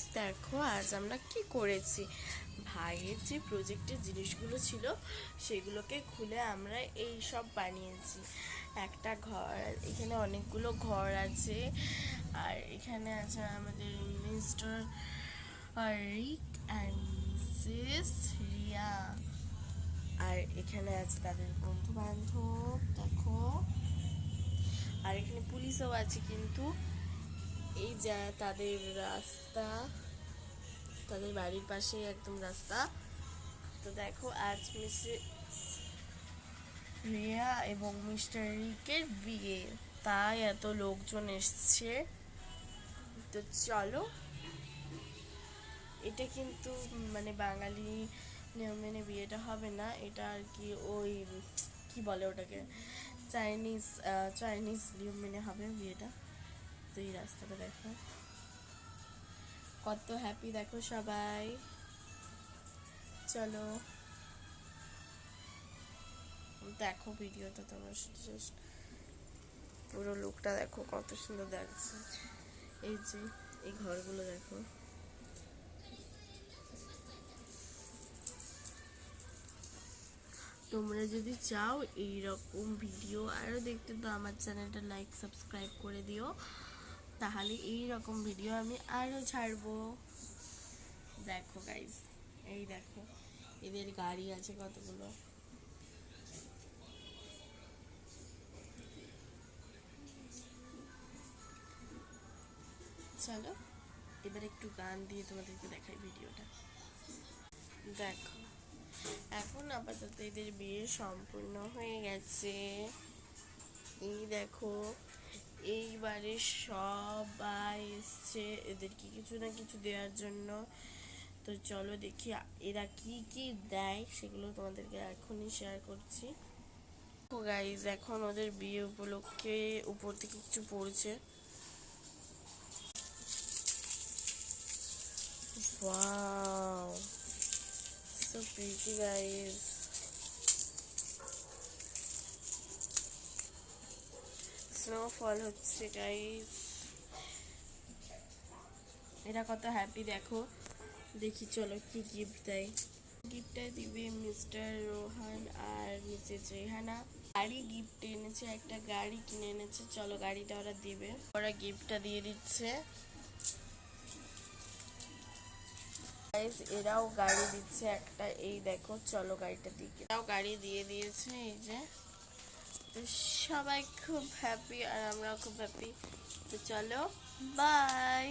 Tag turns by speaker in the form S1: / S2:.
S1: Guys দেখো আজ আমরা কি করেছি। ভাইয়ের যে প্রজেক্টের জিনিসগুলো ছিল সেগুলোকে খুলে আমরা এই সব বানিয়েছি। একটা ঘর, এখানে অনেকগুলো ঘর আছে, আর এখানে আছে আমাদের Mr Rik and Mrs Riya, আর এখানে আছে তাদের বন্ধু বান্ধব দেখো, আর এখানে পুলিশও আছে। কিন্তু এই যা তাদের রাস্তা, তাদের বাড়ির পাশে একদম রাস্তা। তো দেখো আজ মিসেস রিয়া এবং মিস্টার রিকের বিয়ে, তাই এত লোকজন এসছে। তো চলো, এটা কিন্তু মানে বাঙালি নিয়ম মেনে বিয়েটা হবে না, এটা আর কি ওই কি বলে ওটাকে, চাইনিজ নিয়ম মেনে হবে বিয়েটা। তো এই রাস্তাটা দেখো কত হ্যাপি, দেখো সবাই। চলো দেখো ভিডিওটা, তোমার জাস্ট পুরো লুকটা দেখো কত সুন্দর লাগছে। এই যে এই ঘরগুলো দেখো, তোমরা যদি চাও এই রকম ভিডিও আরও দেখতে তো আমার চ্যানেলটা লাইক সাবস্ক্রাইব করে দিও, তাহলে এই রকম ভিডিও আমি আরও ছাড়বো। দেখো গাইস, এই দেখো এদের গাড়ি আছে কতগুলো। চলো এবার একটু গান দিয়ে তোমাদেরকে দেখাই ভিডিওটা। দেখো এখন আপাতত এদের বিয়ে সম্পূর্ণ হয়ে গেছে। এই দেখো এইবারে সবাই এসছে এদেরকে কিছু না কিছু দেওয়ার জন্য। তো চলো দেখি এরা কি কি দেয়, সেগুলো তোমাদেরকে এখনই শেয়ার করছি। তো গাইজ এখন ওদের বিয়ে উপলক্ষে উপর থেকে কিছু পড়ছে। Wow, so pretty guys. Snowfall হচ্ছে গাইস, এরা কত হ্যাপি দেখো। দেখি চলো কি গিফট দেয়। গিফটটা দিবে মিস্টার রোহান আর মিসেস রেহানা। গাড়ি গিফট এনেছে, একটা গাড়ি কিনে এনেছে। চলো গাড়িটা ওরা দিবে, ওরা গিফটটা দিয়ে দিচ্ছে। গাইস এরাও গাড়ি দিচ্ছে একটা, এই দেখো চলো গাড়িটা দিকে, এরাও গাড়ি দিয়ে দিয়েছে। এই যে তো সবাই খুব হ্যাপি আর আমরাও খুব হ্যাপি। তো চলো বাই।